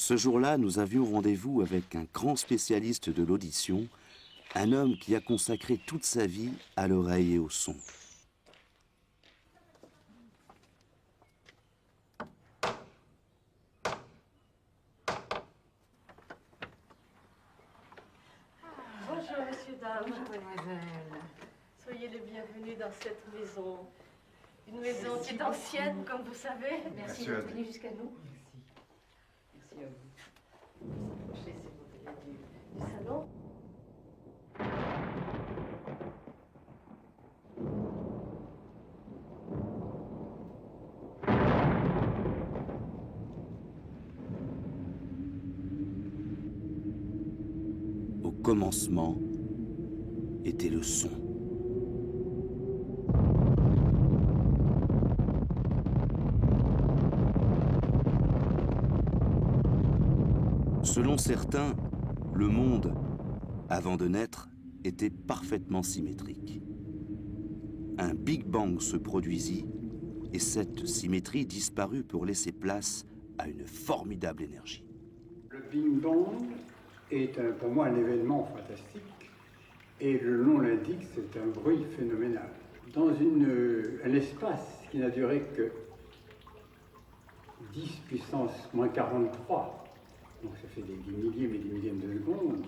Ce jour-là, nous avions rendez-vous avec un grand spécialiste de l'audition, un homme qui a consacré toute sa vie à l'oreille et au son. Bonjour, messieurs, dames. Bonjour, mademoiselle. Soyez les bienvenus dans cette maison. Une maison qui est ancienne, comme vous savez. Merci d'être venu jusqu'à nous. Merci à vous. Approchez, s'il vous plaît, du salon. Au commencement était le son. Selon certains, le monde, avant de naître, était parfaitement symétrique. Un Big Bang se produisit et cette symétrie disparut pour laisser place à une formidable énergie. Le Big Bang est pour moi un événement fantastique et le nom l'indique, c'est un bruit phénoménal. Dans un espace qui n'a duré que 10 puissance moins 43, donc ça fait des milliers mais des millièmes de secondes,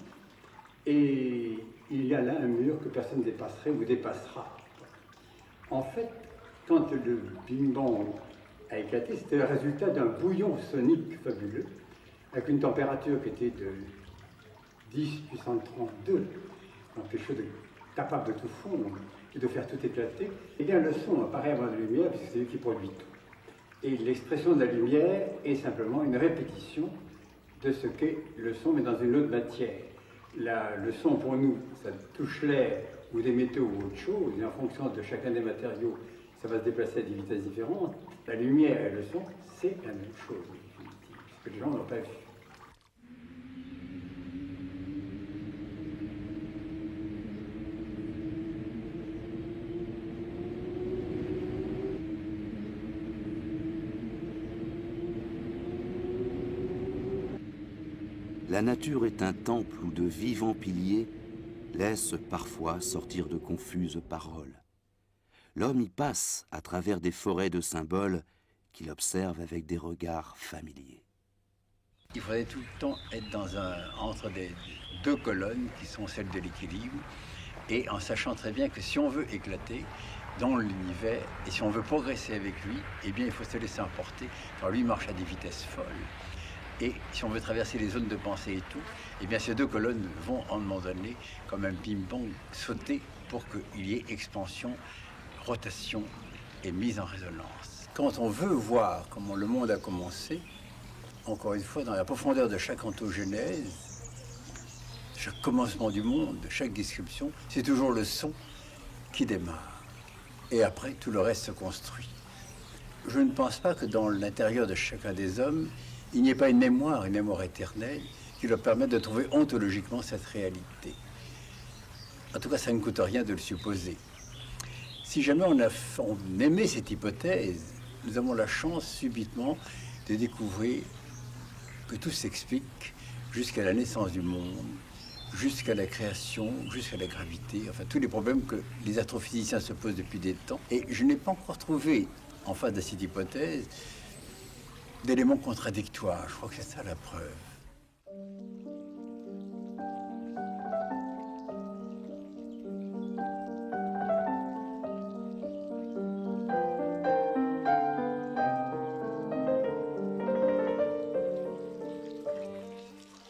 et il y a là un mur que personne ne dépasserait ou dépassera. En fait, quand le Big Bang a éclaté, c'était le résultat d'un bouillon sonique fabuleux, avec une température qui était de 10 puissance 32, donc quelque chose de capable de tout fondre et de faire tout éclater. Eh bien, le son apparaît avant la lumière, puisque c'est lui qui produit tout. Et l'expression de la lumière est simplement une répétition de ce qu'est le son, mais dans une autre matière. Le son, pour nous, ça touche l'air ou des métaux ou autre chose, et en fonction de chacun des matériaux, ça va se déplacer à des vitesses différentes. La lumière et le son, c'est la même chose, en définitive, ce que les gens n'ont pas vu. La nature est un temple où de vivants piliers laissent parfois sortir de confuses paroles. L'homme y passe à travers des forêts de symboles qu'il observe avec des regards familiers. Il faudrait tout le temps être entre deux colonnes qui sont celles de l'équilibre, et en sachant très bien que si on veut éclater dans l'univers et si on veut progresser avec lui, eh bien il faut se laisser emporter, car lui marche à des vitesses folles. Et si on veut traverser les zones de pensée et tout, eh bien ces deux colonnes vont, en un moment donné, comme un ping-pong, sauter pour qu'il y ait expansion, rotation et mise en résonance. Quand on veut voir comment le monde a commencé, encore une fois, dans la profondeur de chaque ontogénèse, chaque commencement du monde, de chaque description, c'est toujours le son qui démarre. Et après, tout le reste se construit. Je ne pense pas que dans l'intérieur de chacun des hommes, il n'y ait pas une mémoire éternelle, qui leur permette de trouver ontologiquement cette réalité. En tout cas, ça ne coûte rien de le supposer. Si jamais on aimait cette hypothèse, nous avons la chance subitement de découvrir que tout s'explique jusqu'à la naissance du monde, jusqu'à la création, jusqu'à la gravité, enfin tous les problèmes que les astrophysiciens se posent depuis des temps. Et je n'ai pas encore trouvé, en face de cette hypothèse, d'éléments contradictoires. Je crois que c'est ça la preuve.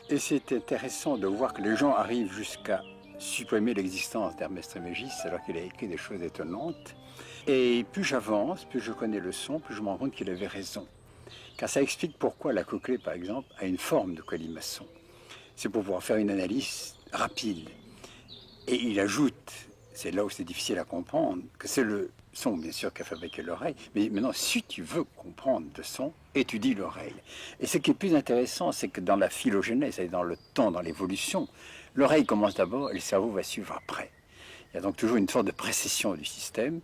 Et c'est intéressant de voir que les gens arrivent jusqu'à supprimer l'existence d'Hermès Trismégiste alors qu'il a écrit des choses étonnantes. Et plus j'avance, plus je connais le son, plus je me rends compte qu'il avait raison. Car ça explique pourquoi la cochlée, par exemple, a une forme de colimaçon. C'est pour pouvoir faire une analyse rapide. Et il ajoute, c'est là où c'est difficile à comprendre, que c'est le son, bien sûr, qui a fabriqué l'oreille. Mais maintenant, si tu veux comprendre le son, étudie l'oreille. Et ce qui est plus intéressant, c'est que dans la phylogénèse, c'est-à-dire dans le temps, dans l'évolution, l'oreille commence d'abord et le cerveau va suivre après. Il y a donc toujours une sorte de précession du système.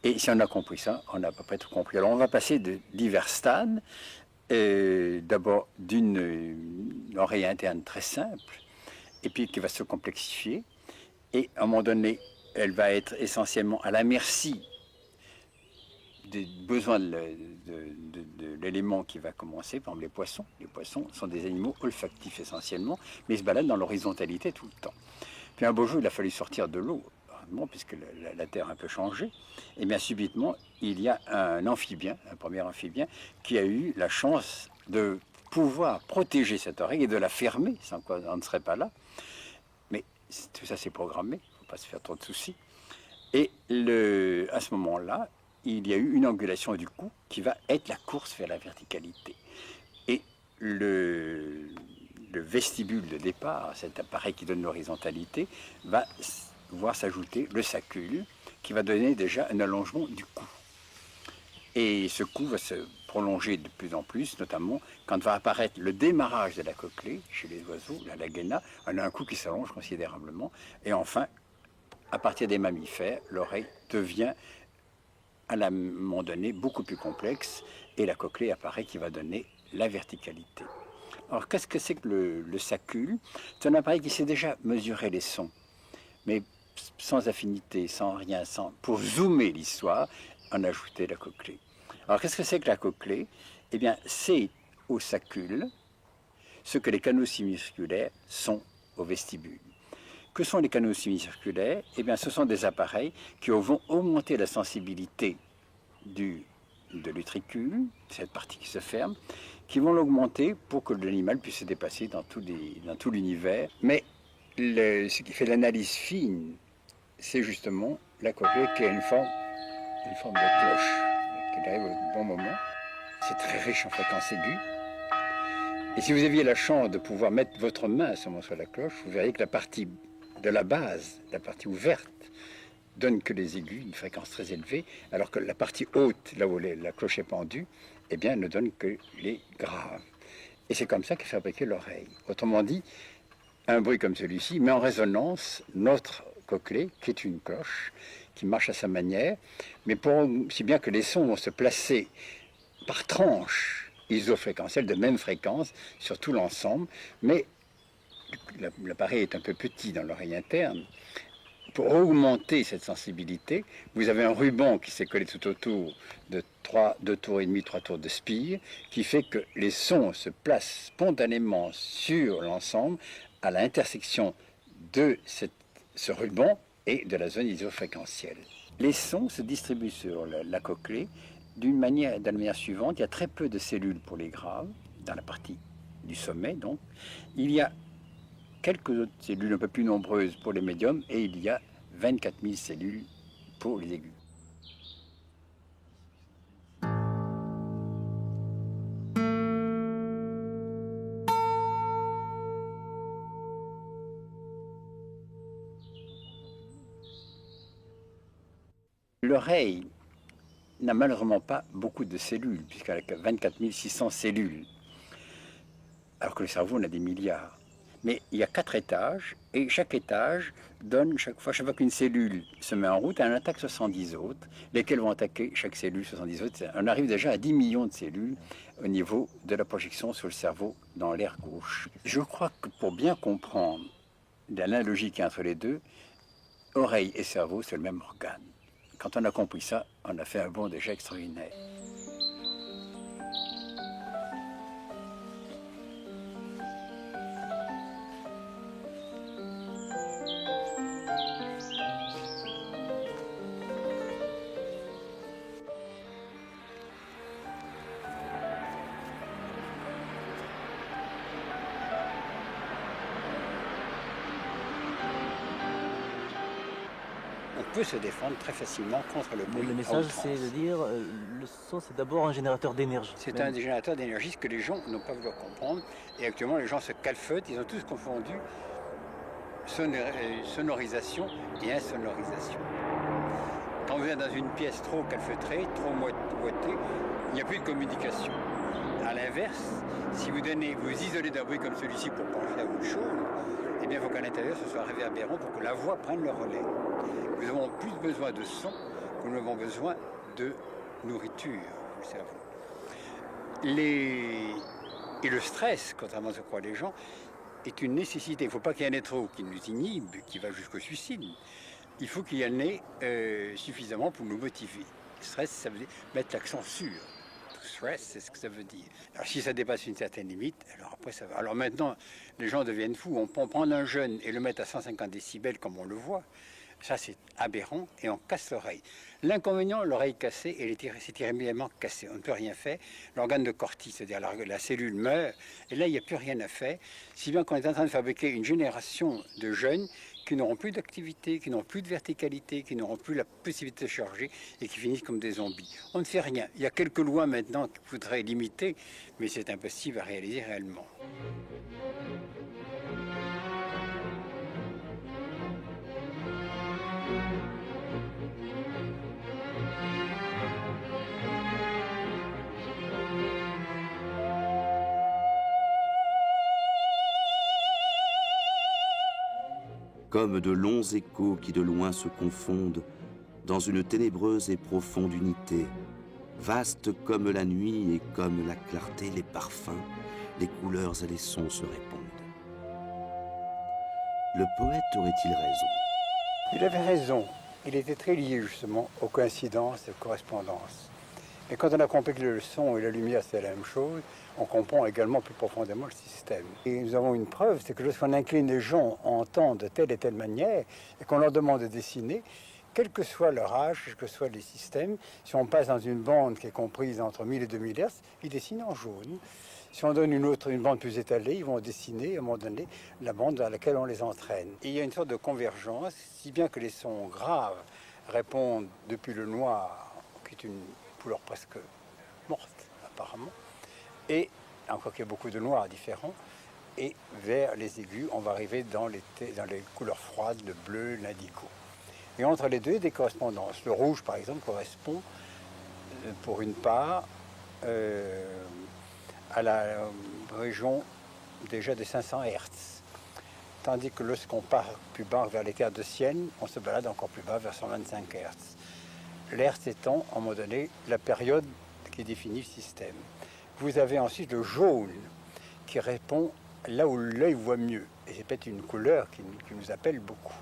Et si on a compris ça, on a à peu près tout compris. Alors on va passer de divers stades d'abord d'une oreille interne très simple, et puis qui va se complexifier. Et à un moment donné, elle va être essentiellement à la merci des besoins de l'élément qui va commencer. Par exemple, les poissons. Les poissons sont des animaux olfactifs essentiellement, mais ils se baladent dans l'horizontalité tout le temps. Puis un beau jour, il a fallu sortir de l'eau, puisque la Terre a un peu changé. Et bien subitement, il y a un amphibien, un premier amphibien, qui a eu la chance de pouvoir protéger cette oreille et de la fermer, sans quoi on ne serait pas là. Mais tout ça, c'est programmé, il ne faut pas se faire trop de soucis. Et à ce moment-là, il y a eu une angulation du cou qui va être la course vers la verticalité. Et le vestibule de départ, cet appareil qui donne l'horizontalité, va voir s'ajouter le sacule qui va donner déjà un allongement du cou. Et ce cou va se prolonger de plus en plus, notamment quand va apparaître le démarrage de la cochlée chez les oiseaux, la lagena, on a un cou qui s'allonge considérablement. Et enfin, à partir des mammifères, l'oreille devient à un moment donné beaucoup plus complexe et la cochlée apparaît qui va donner la verticalité. Alors qu'est-ce que c'est que le sacule? C'est un appareil qui sait déjà mesurer les sons, mais sans affinité, sans rien, pour zoomer l'histoire, en ajouter la cochlée. Alors qu'est-ce que c'est que la cochlée? Eh bien c'est au sacule ce que les canaux semi-circulaires sont au vestibule. Que sont les canaux semi-circulaires? Eh bien ce sont des appareils qui vont augmenter la sensibilité de l'utricule, cette partie qui se ferme, qui vont l'augmenter pour que l'animal puisse se déplacer dans tout l'univers. Mais ce qui fait l'analyse fine, c'est justement la cochlée qui a une forme de cloche, qui arrive au bon moment. C'est très riche en fréquences aiguës. Et si vous aviez la chance de pouvoir mettre votre main à ce moment sur la cloche, vous verriez que la partie de la base, la partie ouverte, donne que les aigus, une fréquence très élevée, alors que la partie haute, là où la cloche est pendue, eh bien, ne donne que les graves. Et c'est comme ça qu'est fabriquée l'oreille. Autrement dit, un bruit comme celui-ci met en résonance notre cochlée, qui est une cloche, qui marche à sa manière, mais si bien que les sons vont se placer par tranches isofréquentielles de même fréquence sur tout l'ensemble, mais l'appareil est un peu petit dans l'oreille interne. Pour augmenter cette sensibilité, vous avez un ruban qui s'est collé tout autour de 2 tours et demi, 3 tours de spire, qui fait que les sons se placent spontanément sur l'ensemble à l'intersection de ce ruban et de la zone isofréquentielle. Les sons se distribuent sur la cochlée de la manière suivante. Il y a très peu de cellules pour les graves, dans la partie du sommet donc. Il y a quelques autres cellules un peu plus nombreuses pour les médiums et il y a 24 000 cellules pour les aigus. L'oreille n'a malheureusement pas beaucoup de cellules, puisqu'elle a 24 600 cellules, alors que le cerveau en a des milliards. Mais il y a 4 étages, et chaque étage donne, chaque fois qu'une cellule se met en route, elle en attaque 70 autres, lesquelles vont attaquer chaque cellule 70 autres. On arrive déjà à 10 millions de cellules au niveau de la projection sur le cerveau dans l'aire gauche. Je crois que pour bien comprendre l'analogie qu'il y a entre les deux, oreille et cerveau, c'est le même organe. Quand on a compris ça, on a fait un bond déjà extraordinaire. Peut se défendre très facilement contre le bruit. Mais le message, c'est de dire, le son, c'est d'abord un générateur d'énergie. C'est un générateur d'énergie, ce que les gens n'ont pas voulu comprendre. Et actuellement, les gens se calfeutent, ils ont tous confondu sonorisation et insonorisation. Quand vous êtes dans une pièce trop calfeutrée, trop moitée, il n'y a plus de communication. À l'inverse, si vous isolez d'un bruit comme celui-ci pour pencher à autre chose, eh bien, il faut qu'à l'intérieur, ce soit réverbérant pour que la voix prenne le relais. Nous avons plus besoin de son que nous avons besoin de nourriture, le cerveau. Et le stress, contrairement à ce que croient les gens, est une nécessité. Il ne faut pas qu'il y ait un être qui nous inhibe, qui va jusqu'au suicide. Il faut qu'il y en ait suffisamment pour nous motiver. Stress, ça veut dire mettre l'accent sur. Stress, c'est ce que ça veut dire. Alors si ça dépasse une certaine limite, alors après ça va. Alors maintenant, les gens deviennent fous. On peut prendre un jeune et le mettre à 150 décibels comme on le voit. Ça, c'est aberrant et on casse l'oreille. L'inconvénient, l'oreille cassée, c'est irrémédiablement cassée. On ne peut rien faire. L'organe de Corti, c'est-à-dire la cellule meurt. Et là, il n'y a plus rien à faire. Si bien qu'on est en train de fabriquer une génération de jeunes qui n'auront plus d'activité, qui n'auront plus de verticalité, qui n'auront plus la possibilité de charger et qui finissent comme des zombies. On ne fait rien. Il y a quelques lois maintenant qu'il faudrait limiter, mais c'est impossible à réaliser réellement. Comme de longs échos qui de loin se confondent dans une ténébreuse et profonde unité, vaste comme la nuit et comme la clarté, les parfums, les couleurs et les sons se répondent. Le poète aurait-il raison? Il avait raison. Il était très lié justement aux coïncidences et aux correspondances. Et quand on a compris que le son et la lumière c'est la même chose, on comprend également plus profondément le système. Et nous avons une preuve, c'est que lorsqu'on incline les gens à entendre de telle et telle manière, et qu'on leur demande de dessiner, quel que soit leur âge, quels que soient les systèmes, si on passe dans une bande qui est comprise entre 1000 et 2000 Hz, ils dessinent en jaune. Si on donne une bande plus étalée, ils vont dessiner à un moment donné la bande dans laquelle on les entraîne. Et il y a une sorte de convergence, si bien que les sons graves répondent depuis le noir, qui est une couleur presque morte apparemment, et encore qu'il y a beaucoup de noirs différents, et vers les aigus, on va arriver dans les couleurs froides, le bleu, l'indigo. Et entre les deux, il y a des correspondances. Le rouge, par exemple, correspond, pour une part, à la région déjà des 500 Hz. Tandis que lorsqu'on part plus bas vers les terres de Sienne, on se balade encore plus bas vers 125 Hz. L'Hertz étant, à un moment donné, la période qui définit le système. Vous avez ensuite le jaune qui répond là où l'œil voit mieux. Et c'est peut-être une couleur qui nous appelle beaucoup.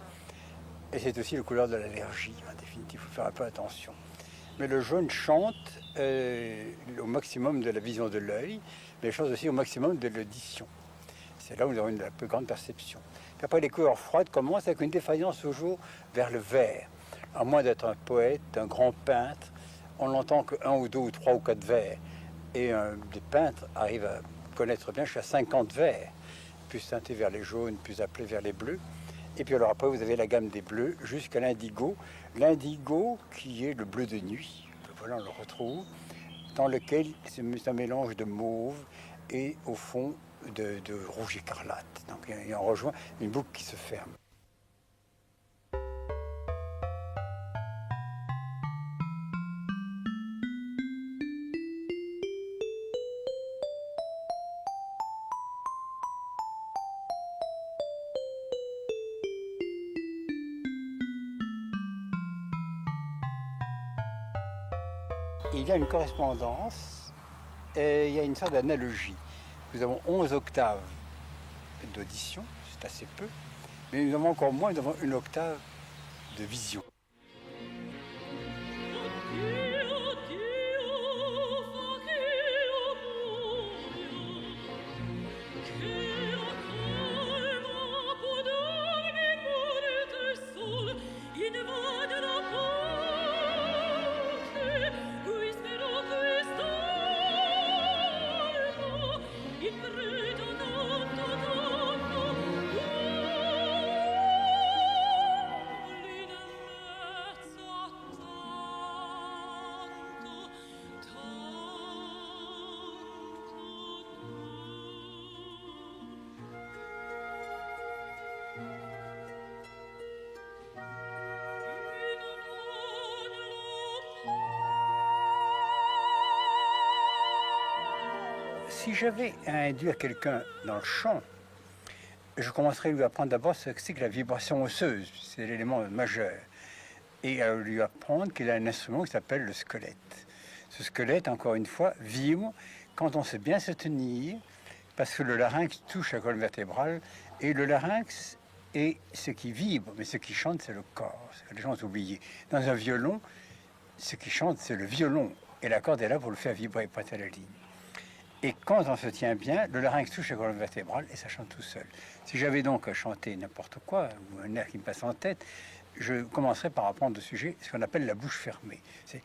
Et c'est aussi la couleur de l'allergie, en définitive, il faut faire un peu attention. Mais le jaune chante au maximum de la vision de l'œil, mais chante aussi au maximum de l'audition. C'est là où nous avons la plus grande perception. Puis après, les couleurs froides commencent avec une défaillance toujours vers le vert. À moins d'être un poète, un grand peintre, on n'entend que 1 ou 2 ou 3 ou 4 verts. Et des peintres arrivent à connaître bien jusqu'à 50 verts, plus teintés vers les jaunes, plus appelés vers les bleus. Et puis alors après, vous avez la gamme des bleus jusqu'à l'indigo. L'indigo qui est le bleu de nuit, voilà, on le retrouve, dans lequel c'est un mélange de mauve et au fond de rouge écarlate. Donc il en rejoint une boucle qui se ferme. Il y a une correspondance et il y a une sorte d'analogie. Nous avons 11 octaves d'audition, c'est assez peu, mais nous avons encore moins, nous avons une octave de vision. Si j'avais à induire quelqu'un dans le chant, je commencerais à lui apprendre d'abord ce que c'est que la vibration osseuse, c'est l'élément majeur, et à lui apprendre qu'il a un instrument qui s'appelle le squelette. Ce squelette, encore une fois, vibre quand on sait bien se tenir, parce que le larynx touche la colonne vertébrale, et le larynx est ce qui vibre, mais ce qui chante, c'est le corps. C'est que les gens ont oublié. Dans un violon, ce qui chante, c'est le violon, et la corde est là pour le faire vibrer, prêter la ligne. Et quand on se tient bien, le larynx touche la colonne vertébrale et ça chante tout seul. Si j'avais donc à chanter n'importe quoi, ou un air qui me passe en tête, je commencerai par apprendre le sujet, ce qu'on appelle la bouche fermée. C'est...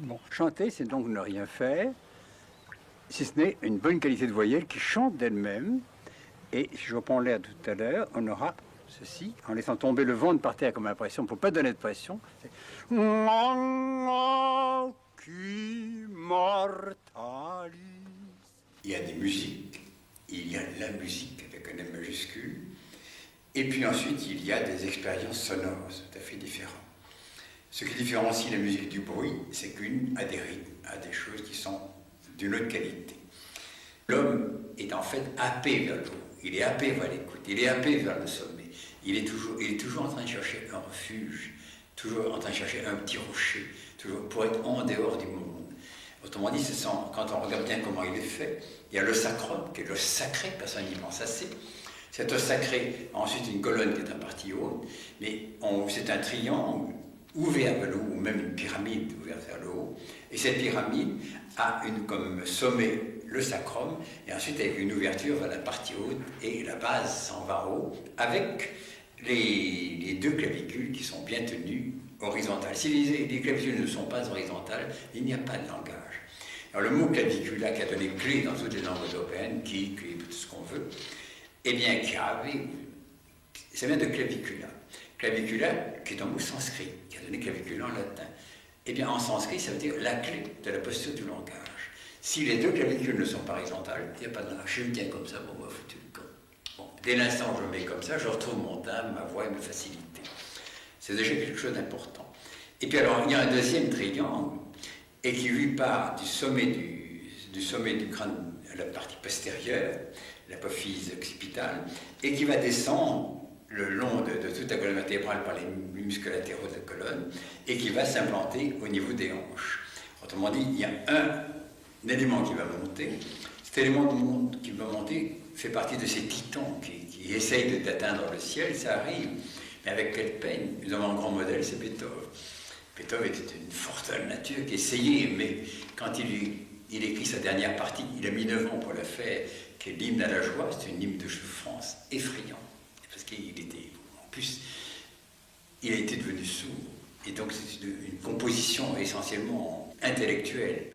Bon, chanter, c'est donc ne rien faire, si ce n'est une bonne qualité de voyelle qui chante d'elle-même. Et si je reprends l'air de tout à l'heure, on aura ceci, en laissant tomber le ventre par terre comme impression, pour pas donner de pression. C'est... Il y a des musiques, il y a la musique avec un M majuscule, et puis ensuite il y a des expériences sonores tout à fait différentes. Ce qui différencie la musique du bruit, c'est qu'une a des rythmes, a des choses qui sont d'une autre qualité. L'homme est en fait happé vers le haut, il est happé vers l'écoute, il est happé vers le sommet. Il est toujours en train de chercher un refuge, toujours en train de chercher un petit rocher, toujours pour être en dehors du monde. Autrement dit, quand on regarde bien comment il est fait, il y a le sacrum, qui est le sacré, personne n'y pense assez. C'est sacré, ensuite une colonne qui est en partie haute, mais c'est un triangle ouvert vers le haut, ou même une pyramide ouverte vers le haut. Et cette pyramide a comme sommet le sacrum, et ensuite avec une ouverture vers la partie haute, et la base s'en va haut, avec les deux clavicules qui sont bien tenues horizontales. Si les clavicules ne sont pas horizontales, il n'y a pas de langage. Alors le mot clavicula, qui a donné clé dans toutes les langues européennes, qui tout ce qu'on veut, eh bien, ça vient de clavicula. Clavicula, qui est un mot sanskrit, qui a donné clavicula en latin. Eh bien, en sanskrit, ça veut dire la clé de la posture du langage. Si les deux clavicules ne sont pas horizontales, il n'y a pas de langage. Je me tiens comme ça, bon, foutu le camp. Bon, dès l'instant où je me mets comme ça, je retrouve mon timbre, ma voix et ma facilité. C'est déjà quelque chose d'important. Et puis alors, il y a un deuxième triangle, et qui lui part du sommet du crâne à la partie postérieure, l'apophyse occipitale, et qui va descendre le long de toute la colonne vertébrale par les muscles latéraux de la colonne, et qui va s'implanter au niveau des hanches. Autrement dit, il y a un élément qui va monter. Cet élément qui va monter fait partie de ces titans qui essayent d'atteindre le ciel, ça arrive, mais avec quelle peine. Nous avons un grand modèle, c'est Beethoven. Beethoven était une force de la nature qui essayait, mais quand il écrit sa dernière partie, il a mis 9 ans pour la faire, qui est l'hymne à la joie, c'est une hymne de souffrance effrayant. Parce qu'il était, en plus, il a été devenu sourd, et donc c'est une composition essentiellement intellectuelle.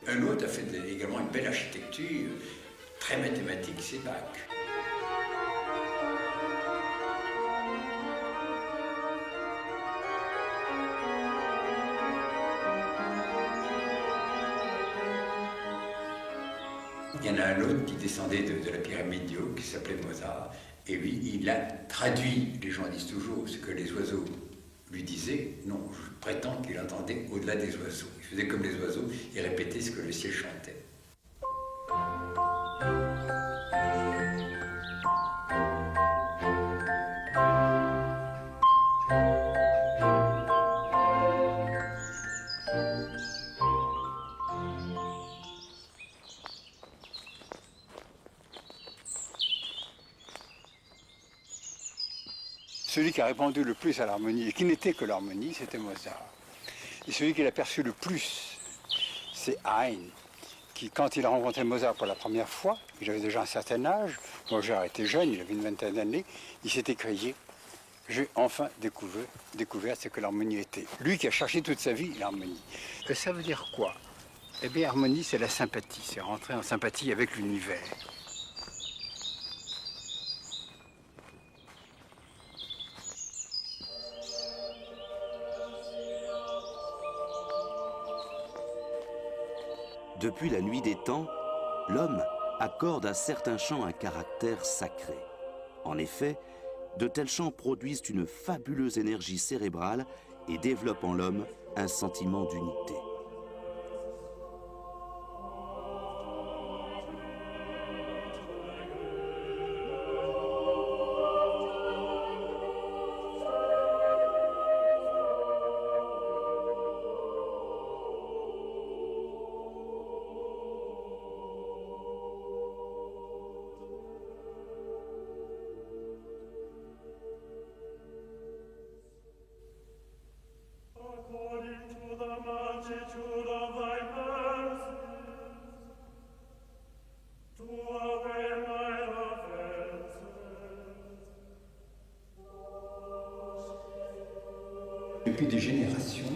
Un autre a fait également une belle architecture, très mathématique, c'est Bach. Il y en a un autre qui descendait de la pyramide du haut, qui s'appelait Mozart, et lui, il a traduit, les gens disent toujours, ce que les oiseaux lui disaient. Non, je prétends qu'il entendait au-delà des oiseaux. Il faisait comme les oiseaux, il répétait ce que le ciel chantait. Celui qui a répondu le plus à l'harmonie, et qui n'était que l'harmonie, c'était Mozart. Et celui qui l'a perçu le plus, c'est Haydn, qui, quand il a rencontré Mozart pour la première fois, il avait déjà un certain âge, Mozart était jeune, il avait une vingtaine d'années, il s'est écrié « J'ai enfin découvert ce que l'harmonie était ». Lui qui a cherché toute sa vie l'harmonie. Et ça veut dire quoi? Eh bien, harmonie, c'est la sympathie, c'est rentrer en sympathie avec l'univers. Depuis la nuit des temps, l'homme accorde à certains chants un caractère sacré. En effet, de tels chants produisent une fabuleuse énergie cérébrale et développent en l'homme un sentiment d'unité. depuis des générations,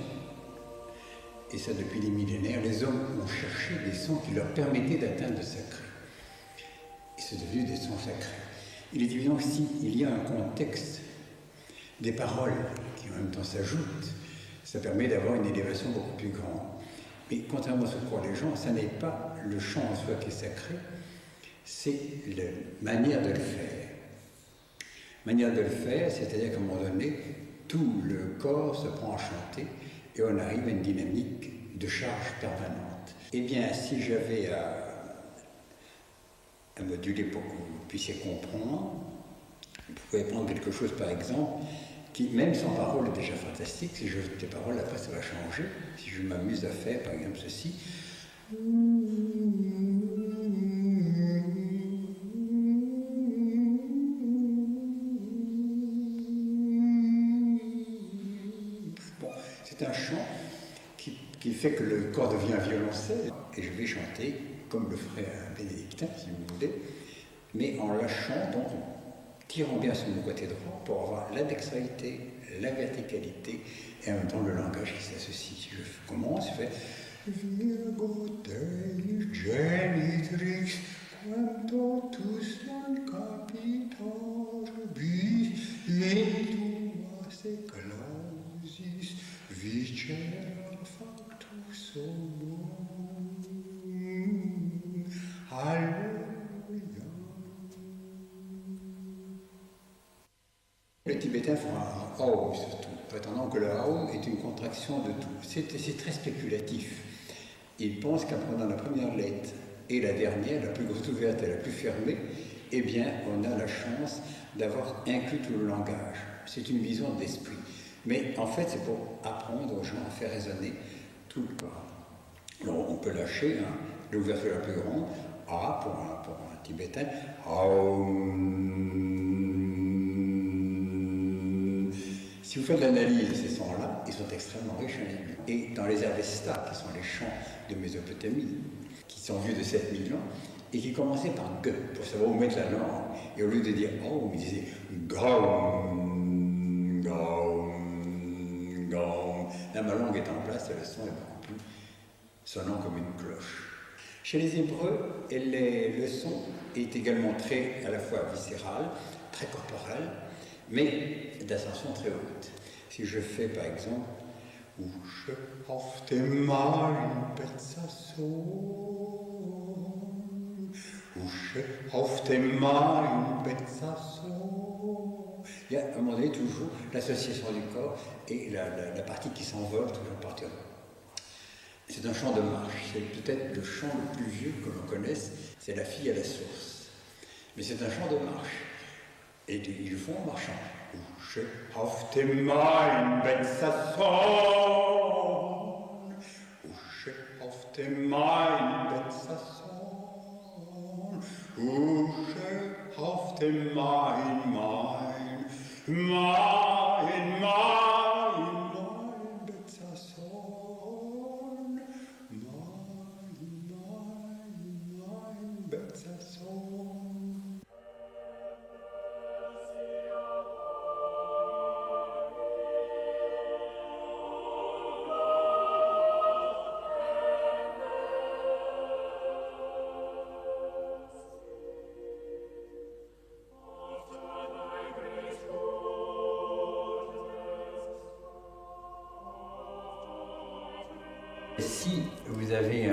et ça depuis des millénaires, les hommes ont cherché des sons qui leur permettaient d'atteindre le sacré. Et c'est devenu des sons sacrés. Il est évident que s'il y a un contexte, des paroles qui en même temps s'ajoutent, ça permet d'avoir une élévation beaucoup plus grande. Mais contrairement à ce que croient les gens, ça n'est pas le chant en soi qui est sacré, c'est la manière de le faire. Manière de le faire, c'est-à-dire qu'à un moment donné, tout le corps se prend à chanter et on arrive à une dynamique de charge permanente. Eh bien, si j'avais à moduler pour que vous puissiez comprendre, vous pouvez prendre quelque chose par exemple, qui même sans parole est déjà fantastique. Si j'ajoute des paroles, après ça va changer. Si je m'amuse à faire par exemple ceci. C'est un chant qui fait que le corps devient un violoncelle, et je vais chanter comme le ferait un bénédictin, si vous voulez, mais en lâchant, donc en tirant bien sur mon côté droit pour avoir la dextérité, la verticalité, et en même temps le langage qui s'associe. Si je commence, je fais Virgo Dei genitrix, quanto tus non capitar bis, et tua seclausis, vicera factus homo. Alléluia. Le tibétain fera un Aum surtout, prétendant que le Aum est une contraction de tout. C'est très spéculatif. Il pense qu'en prenant la première lettre et la dernière, la plus grosse ouverte et la plus fermée, eh bien, on a la chance d'avoir inclus tout le langage. C'est une vision d'esprit. Mais en fait, c'est pour apprendre aux gens à faire résonner tout le corps. Alors, on peut lâcher l'ouverture la plus grande, A pour un tibétain, Aum. Si vous faites l'analyse de ces sons-là, ils sont extrêmement riches en aigus. Et dans les Avestas, qui sont les chants de Mésopotamie, qui sont vieux de 7000 ans, et qui commençaient par G, pour savoir où mettre la langue. Et au lieu de dire Aum, ils disaient Gaum, Gaum, Gaum. Là, ma langue est en place et le son est beaucoup plus sonnant comme une cloche. Chez les Hébreux, le son est également très, à la fois viscéral, très corporel, mais d'ascension très haute. Si je fais par exemple Usche auf dem Main Betsason, Usche auf dem Main Betsason, il y a à un moment donné toujours l'association du corps et la partie qui s'envole toujours partir. C'est un chant de marche, c'est peut-être le chant le plus vieux que l'on connaisse, c'est La fille à la source. Mais c'est un chant de marche. Et ils le font en marchant. Usche auf dem Main Betsason, Usche auf dem Main Betsason, Usche auf dem Main, Main, Main, Main, Main Betsason, Main, Main, Main Betsason. Si vous avez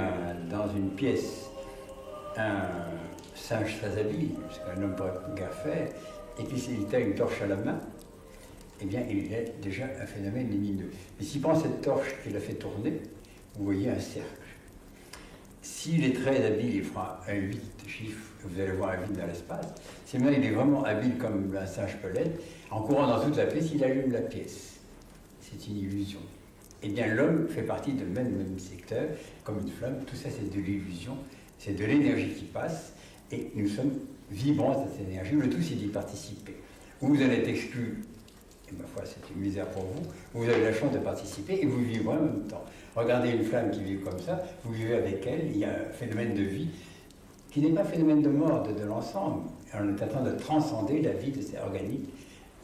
dans une pièce un singe très habile, ce qu'un homme pourrait guère faire, et qu'il a une torche à la main, eh bien il est déjà un phénomène lumineux. Mais s'il prend cette torche qu'il a fait tourner, vous voyez un cercle. S'il est très habile, il fera un 8 chiffre, vous allez voir un 8 dans l'espace. Si maintenant il est vraiment habile comme un singe peut l'être, en courant dans toute la pièce, il allume la pièce. C'est une illusion. Eh bien, l'homme fait partie du même secteur, comme une flamme. Tout ça, c'est de l'illusion, c'est de l'énergie qui passe, et nous sommes vibrants de cette énergie. Le tout, c'est d'y participer. Vous allez être exclu, et ma foi, c'est une misère pour vous. Vous avez la chance de participer, et vous vivez en même temps. Regardez une flamme qui vit comme ça, vous vivez avec elle, il y a un phénomène de vie qui n'est pas un phénomène de mort de l'ensemble. On est en train de transcender la vie de ces organiques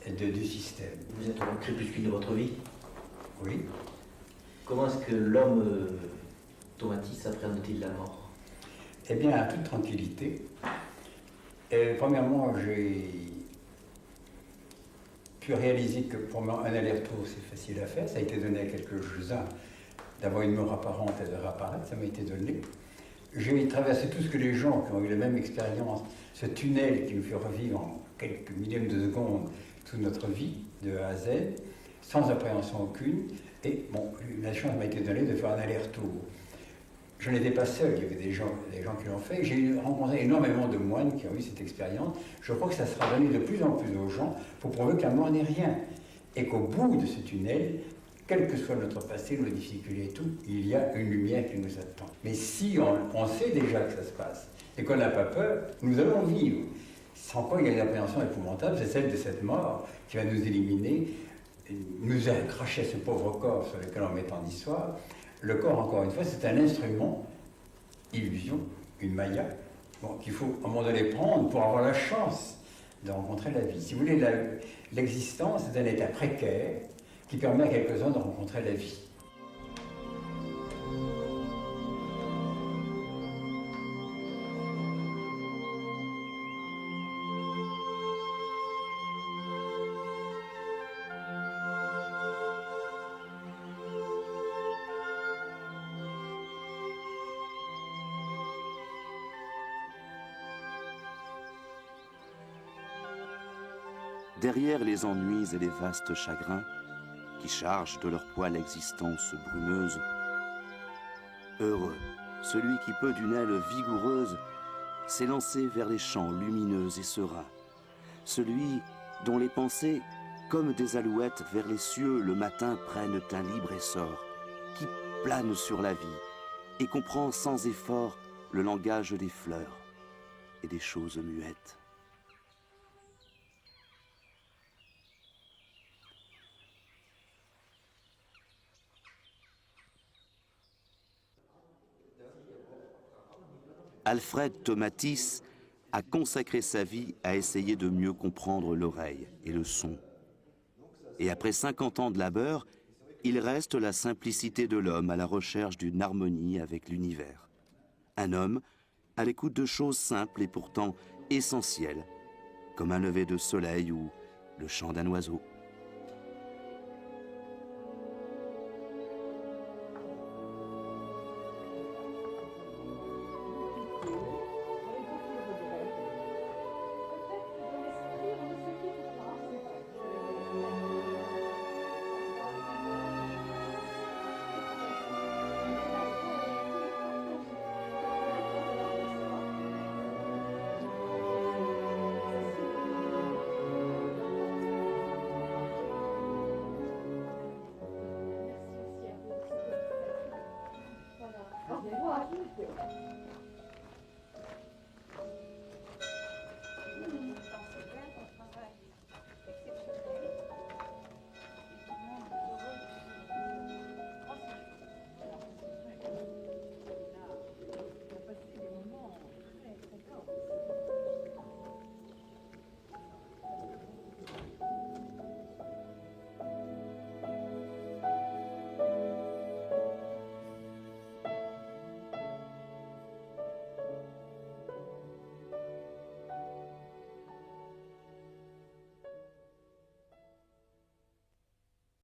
du système. Vous êtes au crépuscule de votre vie. Oui. Comment est-ce que l'homme Tomatis appréhende-t-il la mort? Eh bien, à toute tranquillité. Premièrement, j'ai pu réaliser que pour moi, un aller-retour, c'est facile à faire. Ça a été donné à quelques-uns d'avoir une mort apparente et de réapparaître. Ça m'a été donné. J'ai traversé tout ce que les gens qui ont eu la même expérience, ce tunnel qui nous fait revivre en quelques millièmes de secondes toute notre vie, de A à Z, sans appréhension aucune. Et bon, la chance m'a été donnée de faire un aller-retour. Je n'étais pas seul, il y avait des gens qui l'ont fait. J'ai rencontré énormément de moines qui ont eu cette expérience. Je crois que ça sera donné de plus en plus aux gens pour prouver que la mort n'est rien. Et qu'au bout de ce tunnel, quel que soit notre passé, nos difficultés et tout, il y a une lumière qui nous attend. Mais si on sait déjà que ça se passe et qu'on n'a pas peur, nous allons vivre. Sans quoi il y a une appréhension épouvantable, c'est celle de cette mort qui va nous éliminer, nous a craché ce pauvre corps sur lequel on met tant d'histoire. Le corps, encore une fois, c'est un instrument, illusion, une maya, bon, qu'il faut à un moment donné prendre pour avoir la chance de rencontrer la vie. Si vous voulez, l'existence est un état précaire qui permet à quelques-uns de rencontrer la vie. Derrière les ennuis et les vastes chagrins qui chargent de leur poids l'existence brumeuse, heureux, celui qui peut d'une aile vigoureuse s'élancer vers les champs lumineux et sereins, celui dont les pensées, comme des alouettes vers les cieux le matin prennent un libre essor, qui plane sur la vie et comprend sans effort le langage des fleurs et des choses muettes. Alfred Tomatis a consacré sa vie à essayer de mieux comprendre l'oreille et le son. Et après 50 ans de labeur, il reste la simplicité de l'homme à la recherche d'une harmonie avec l'univers. Un homme à l'écoute de choses simples et pourtant essentielles, comme un lever de soleil ou le chant d'un oiseau.